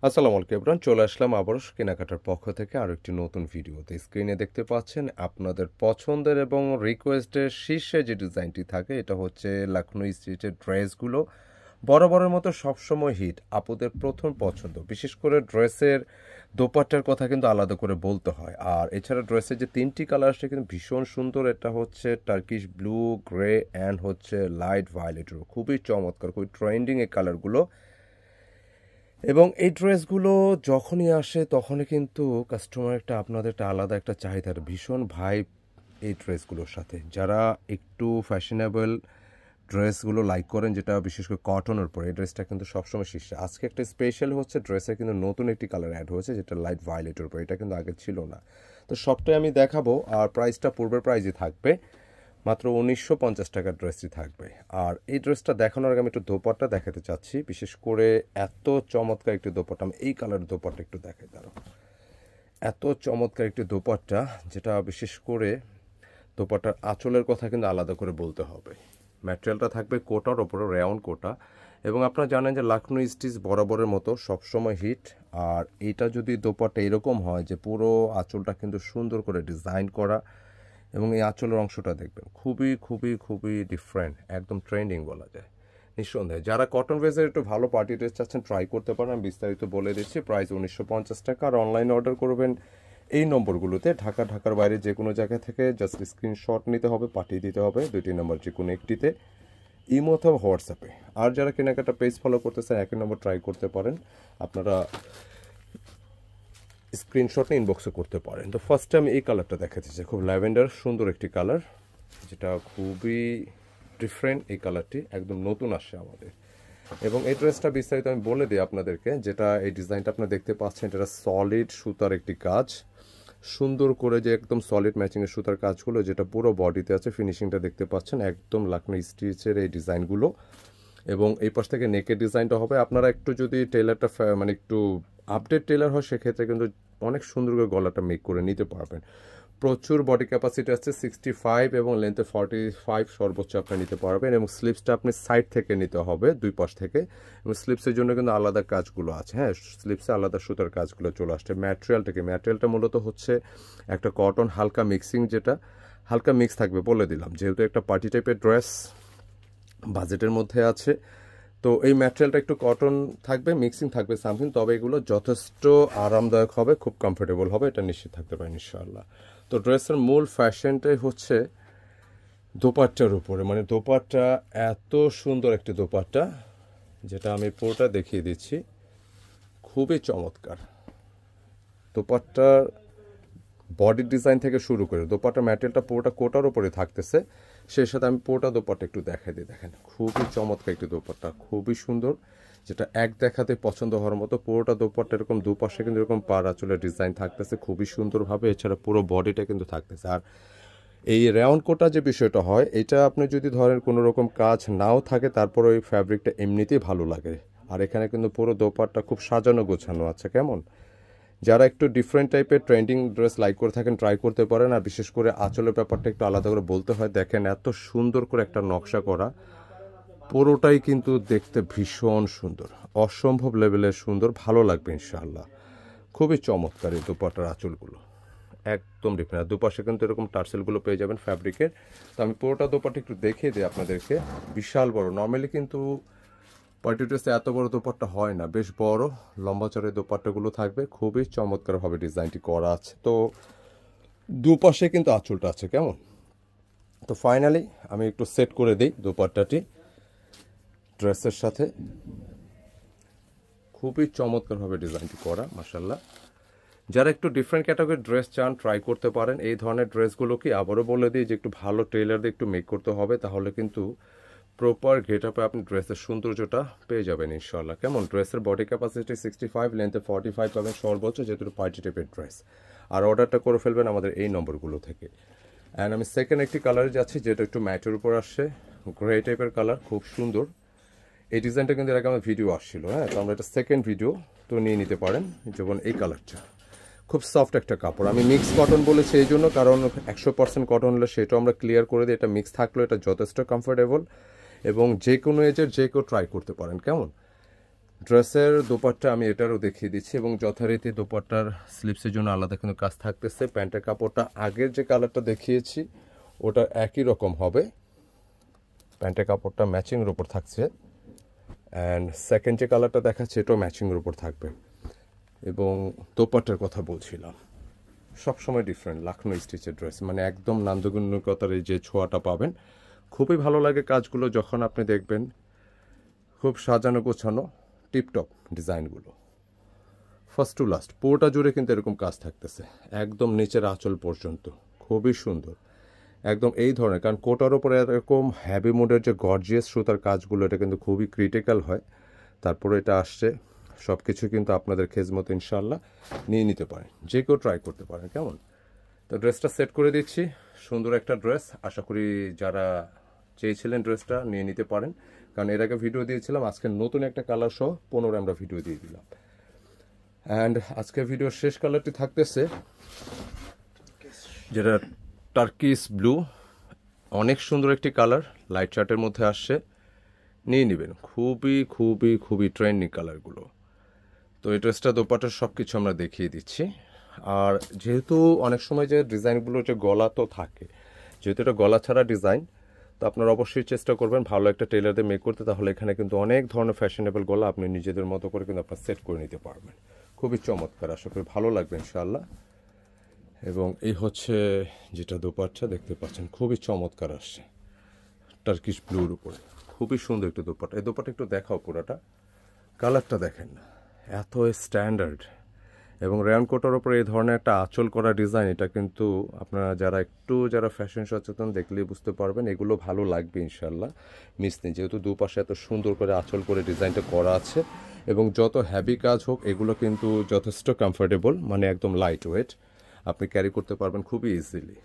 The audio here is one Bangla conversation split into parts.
আসসালামু আলাইকুম এভরিওয়ান, চলে আসলাম আবারও কেনাকাটার পক্ষ থেকে আরও একটি নতুন ভিডিওতে। স্ক্রিনে দেখতে পাচ্ছেন আপনাদের পছন্দের এবং রিকোয়েস্টের শীর্ষে যে ডিজাইনটি থাকে এটা হচ্ছে লখনৌ স্ট্রিটের ড্রেসগুলো বরাবরের মতো সবসময় হিট, আপুদের প্রথম পছন্দ। বিশেষ করে ড্রেসের দোপাট্টার কথা কিন্তু আলাদা করে বলতে হয়। আর এছাড়া ড্রেসের যে তিনটি কালার আসছে কিন্তু ভীষণ সুন্দর। এটা হচ্ছে টার্কিশ ব্লু, গ্রে অ্যান্ড হচ্ছে লাইট ভায়োলেটের, খুবই চমৎকার, খুবই ট্রেন্ডিং এই কালারগুলো। এবং এই ড্রেসগুলো যখনই আসে তখনই কিন্তু কাস্টমার আপনাদের একটা আলাদা একটা চাহিদা, ভীষণ ভাইব এই ড্রেসগুলোর সাথে। যারা একটু ফ্যাশনেবল ড্রেসগুলো লাইক করেন, যেটা বিশেষ করে কটনের উপর, এই ড্রেসটা কিন্তু সবসময় শীর্ষে। আজকে একটা স্পেশাল হচ্ছে ড্রেসে কিন্তু নতুন একটি কালার অ্যাড হয়েছে, যেটা লাইট ভায়োলেটের উপর, এটা কিন্তু আগে ছিল না। তো সবটাই আমি দেখাবো। আর প্রাইসটা পূর্বের প্রাইসই থাকবে, মাত্র 1950 টাকার ড্রেসটি থাকবে। আর এই ড্রেসটা দেখানোর আগে আমি একটু দোপাট্টা দেখাতে চাচ্ছি। বিশেষ করে এত চমৎকার একটি দোপাট্টা, আমি এই কালারের দোপাট্টা একটু দেখাই। দাঁড়াও, এত চমৎকার একটি দোপাট্টা, যেটা বিশেষ করে দোপাট্টার আঁচলের কথা কিন্তু আলাদা করে বলতে হবে। ম্যাটেরিয়ালটা থাকবে কোটার ওপরে, রেয়ন কোটা। এবং আপনারা জানেন যে লখনৌ স্টিচ বরাবরের মতো সবসময় হিট। আর এটা যদি দোপাট্টা এরকম হয় যে পুরো আঁচলটা কিন্তু সুন্দর করে ডিজাইন করা, এবং এই আঁচলের অংশটা দেখবেন খুবই খুবই খুবই ডিফারেন্ট, একদম ট্রেন্ডিং বলা যায় নিঃসন্দেহে। যারা কটন ওয়েজের একটু ভালো পার্টি ড্রেস চাচ্ছেন ট্রাই করতে পারেন। আমি বিস্তারিত বলে দিচ্ছি। প্রাইস 1950 টাকা। আর অনলাইনে অর্ডার করবেন এই নম্বরগুলোতে। ঢাকার বাইরে যে কোনো জায়গা থেকে জাস্ট স্ক্রিনশট নিতে হবে, পাঠিয়ে দিতে হবে দুইটি নম্বর যে কোনো একটিতে, ইমো অথবা হোয়াটসঅ্যাপে। আর যারা কেনাকাটা পেজ ফলো করতেছেন একই নম্বর ট্রাই করতে পারেন, আপনারা স্ক্রিনশট ইনবক্সে করতে পারেন। তো ফার্স্টে আমি এই কালারটা দেখাতে চাই, খুব ল্যাভেন্ডার সুন্দর একটি কালার, যেটা খুবই ডিফারেন্ট। এই কালারটি একদম নতুন আসে আমাদের। এবং এই ড্রেসটা বিস্তারিত আমি বলে দিই আপনাদেরকে। যেটা এই ডিজাইনটা আপনারা দেখতে পাচ্ছেন, এটা সলিড সুতার একটি কাজ, সুন্দর করে যে একদম সলিড ম্যাচিংয়ের সুতার কাজগুলো, যেটা পুরো বডিতে আছে। ফিনিশিংটা দেখতে পাচ্ছেন একদম লখনৌ স্টিচের এই ডিজাইনগুলো। এবং এই পাশ থেকে নেকের ডিজাইনটা হবে। আপনারা একটু যদি টেলারটা মানে একটু আপডেট টেলার হয়, সেক্ষেত্রে কিন্তু অনেক সুন্দর করে গলাটা মেক করে নিতে পারবেন। প্রচুর বডি ক্যাপাসিটি আছে 65 এবং লেন্থে 45 সর্বোচ্চ আপনি নিতে পারবেন। এবং স্লিপসটা আপনি সাইড থেকে নিতে হবে, দুই পাশ থেকে। এবং স্লিপসের জন্য কিন্তু আলাদা কাজগুলো আছে। হ্যাঁ, স্লিপসে আলাদা সুতার কাজগুলো চলে আসছে। ম্যাটেরিয়ালটা মূলত হচ্ছে একটা কটন হালকা মিক্সিং, যেটা হালকা মিক্স থাকবে বলে দিলাম, যেহেতু একটা পার্টি টাইপের ড্রেস বাজেটের মধ্যে আছে। তো এই ম্যাটেরিয়ালটা একটু কটন থাকবে, মিক্সিং থাকবে সামথিং, তবে এগুলো যথেষ্ট আরামদায়ক হবে, খুব কমফোর্টেবল হবে, এটা নিশ্চিত থাকতে পারেন ইনশাআল্লাহ। তো ড্রেসের মূল ফ্যাশনটাই হচ্ছে দোপাট্টার উপরে, মানে দোপাট্টা এত সুন্দর একটি দোপাট্টা, যেটা আমি পুরোটা দেখিয়ে দিচ্ছি, খুবই চমৎকার। দোপাট্টার বডির ডিজাইন থেকে শুরু করে দোপাট্টার ম্যাটেরিয়ালটা পুরোটা কোটার উপরে থাকতেছে। সেই সাথে আমি পুরোটা দোপাট্টা একটু দেখাই দিই। দেখেন খুবই চমৎকার একটি দোপাট্টা, খুবই সুন্দর, যেটা এক দেখাতে পছন্দ হওয়ার মতো। পুরোটা দোপাট্টা এরকম দুপাশে কিন্তু এরকম পার আঁচলের ডিজাইন থাকতেছে খুবই সুন্দরভাবে। এছাড়া পুরো বডিটা কিন্তু থাকতেছে। আর এই রাউন্ড কোটা যে বিষয়টা হয়, এটা আপনি যদি ধরেন কোনো রকম কাজ নাও থাকে, তারপর ওই ফ্যাব্রিকটা এমনিতেই ভালো লাগে। আর এখানে কিন্তু পুরো দোপাট্টা খুব সাজানো গোছানো আছে। কেমন, যারা একটু ডিফারেন্ট টাইপের ট্রেন্ডিং ড্রেস লাইক করে থাকেন ট্রাই করতে পারেন। আর বিশেষ করে আঁচলের ব্যাপারটা একটু আলাদা করে বলতে হয়। দেখেন এত সুন্দর করে একটা নকশা করা, পুরোটাই কিন্তু দেখতে ভীষণ সুন্দর, অসম্ভব লেভেলের সুন্দর, ভালো লাগবে ইনশাআল্লাহ। খুবই চমৎকার এই দোপাট্টার আঁচলগুলো, একদম ডিফারেন্ট। দুপাশে কিন্তু এরকম টার্সেলগুলো পেয়ে যাবেন ফ্যাব্রিকের। তো আমি পুরোটা দোপাট্টা একটু দেখিয়ে দিই আপনাদেরকে। বিশাল বড়, নর্মালি কিন্তু পার্টি ড্রেসে এত বড় দোপাট্টা হয় না, বেশ বড় লম্বা চড়ে দোপাট্টাগুলো থাকবে, খুবই চমৎকারভাবে ডিজাইনটি করা আছে। তো দুপাশে কিন্তু আঁচলটা আছে। কেমন, তো ফাইনালি আমি একটু সেট করে দিই দোপাট্টাটি ড্রেসের সাথে। খুবই চমৎকারভাবে ডিজাইনটি করা মাশাআল্লাহ। যারা একটু ডিফারেন্ট ক্যাটাগরির ড্রেস চান ট্রাই করতে পারেন। এই ধরনের ড্রেসগুলো কি আবারও বলে দিই যে একটু ভালো টেইলার দিয়ে একটু মেক করতে হবে, তাহলে কিন্তু প্রপার গেট আপে আপনি ড্রেসের সৌন্দর্যটা পেয়ে যাবেন ইনশাআল্লাহ। কেমন, ড্রেসের বডি ক্যাপাসিটি 65, লেন্থে 45 পাবেন সর্বোচ্চ, যেহেতু পার্টি টাইপের ড্রেস। আর অর্ডারটা করে ফেলবেন আমাদের এই নম্বরগুলো থেকে। অ্যান্ড আমি সেকেন্ড একটি কালারে যাচ্ছি, যেটা একটু ম্যাটের উপর আসছে, গ্রে টাইপের কালার, খুব সুন্দর। এই ডিজাইনটা কিন্তু এর আগে আমার ভিডিও আসছিল। হ্যাঁ, তো আমরা এটা সেকেন্ড ভিডিও তো নিয়ে নিতে পারেন। যেমন এই কালারটা খুব সফট একটা কাপড়, আমি মিক্স কটন বলেছি এই জন্য, কারণ 100% কটন হলে সেটাও আমরা ক্লিয়ার করে দিই। এটা মিক্স থাকলেও এটা যথেষ্ট কমফোর্টেবল, এবং যে কোনো এজের যে কেউ ট্রাই করতে পারেন। কেমন, ড্রেসের দোপাট্টা আমি এটারও দেখিয়ে দিচ্ছি এবং যথারীতি দোপাট্টার স্লিপসের জন্য আলাদা কিন্তু কাজ থাকতেছে। প্যান্টের কাপড়টা আগের যে কালারটা দেখিয়েছি ওটা একই রকম হবে, প্যান্টের কাপড়টা ম্যাচিংয়ের উপর থাকছে। অ্যান্ড সেকেন্ড যে কালারটা দেখাচ্ছে এটাও ম্যাচিংয়ের উপর থাকবে। এবং দোপাট্টার কথা বলছিলাম, সবসময় ডিফারেন্ট লাখনৌ স্টিচের ড্রেস, মানে একদম নান্দনিকতার এই যে ছোঁয়াটা পাবেন। খুবই ভালো লাগে কাজগুলো যখন আপনি দেখবেন খুব সাজানো গোছানো টিপটপ ডিজাইনগুলো। ফার্স্ট টু লাস্ট পুরোটা জুড়ে কিন্তু এরকম কাজ থাকতেছে একদম নিচের আঁচল পর্যন্ত, খুবই সুন্দর একদম এই ধরনের। কারণ কোটার ওপরে এরকম হ্যাভি মোডের যে গর্জিয়াস সুতার কাজগুলো এটা কিন্তু খুবই ক্রিটিক্যাল হয়। তারপরে এটা আসছে সব কিছু কিন্তু আপনাদের খেজমত ইনশাল্লাহ নিয়ে নিতে পারেন, যে কেউ ট্রাই করতে পারেন। কেমন? তো ড্রেসটা সেট করে দিচ্ছি, সুন্দর একটা ড্রেস, আশা করি যারা চেয়েছিলেন ড্রেসটা নিয়ে নিতে পারেন। কারণ এর আগে ভিডিও দিয়েছিলাম, আজকে নতুন একটা কালার সহ 15 আমরা ভিডিও দিয়ে দিলাম। অ্যান্ড আজকে ভিডিওর শেষ কালারটি থাকতেছে যেটা টার্কিস ব্লু, অনেক সুন্দর একটি কালার, লাইট চার্টের মধ্যে আসছে, নিয়ে নেবেন। খুবই খুবই খুবই ট্রেন্ডিং কালারগুলো। তো এই ড্রেসটা দোপাট্টার সব কিছু আমরা দেখিয়ে দিচ্ছি। আর যেহেতু অনেক সময় যে ডিজাইনগুলো যে গলা তো থাকে, যেহেতু এটা গলা ছাড়া ডিজাইন, তো আপনারা অবশ্যই চেষ্টা করবেন ভালো একটা টেলার দিয়ে মেক করতে, তাহলে এখানে কিন্তু অনেক ধরনের ফ্যাশনেবল গলা আপনি নিজেদের মতো করে কিন্তু আপনার সেট করে নিতে পারবেন। খুবই চমৎকার, আশা করি ভালো লাগবে ইনশাআল্লাহ। এবং এই হচ্ছে যেটা দোপাট্টা দেখতে পাচ্ছেন, খুবই চমৎকার আসছে টার্কিশ ব্লুর উপরে, খুবই সুন্দর একটু দোপাট্টা। এই দোপাট্টা একটু দেখাও পুরোটা, কালারটা দেখেন না, এত স্ট্যান্ডার্ড। এবং রেয়ান কোটার ওপরে এই ধরনের একটা আঁচল করা ডিজাইন, এটা কিন্তু আপনারা যারা ফ্যাশন সচেতন দেখলেই বুঝতে পারবেন এগুলো ভালো লাগবে ইনশাল্লাহ। মিস নেই, যেহেতু দুপাশে এত সুন্দর করে আঁচল করে ডিজাইনটা করা আছে। এবং যত হ্যাভি কাজ হোক এগুলো কিন্তু যথেষ্ট কমফোর্টেবল, মানে একদম লাইট ওয়েট, আপনি ক্যারি করতে পারবেন খুবই ইজিলি।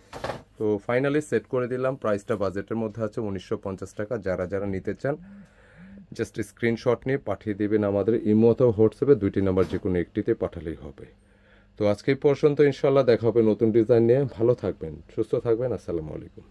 তো ফাইনালি সেট করে দিলাম, প্রাইসটা বাজেটের মধ্যে আছে 1950 টাকা। যারা নিতে চান জাস্ট স্ক্রিনশট নিয়ে পাঠিয়ে দেবেন আমাদের ইমো অথবা হোয়াটসঅ্যাপে, 2টি নাম্বার যে কোনো একটিতে পাঠালেই হবে। তো আজকে এই পর্যন্ত, ইনশাল্লাহ দেখা হবে নতুন ডিজাইন নিয়ে। ভালো থাকবেন, সুস্থ থাকবেন, আসসালামু আলাইকুম।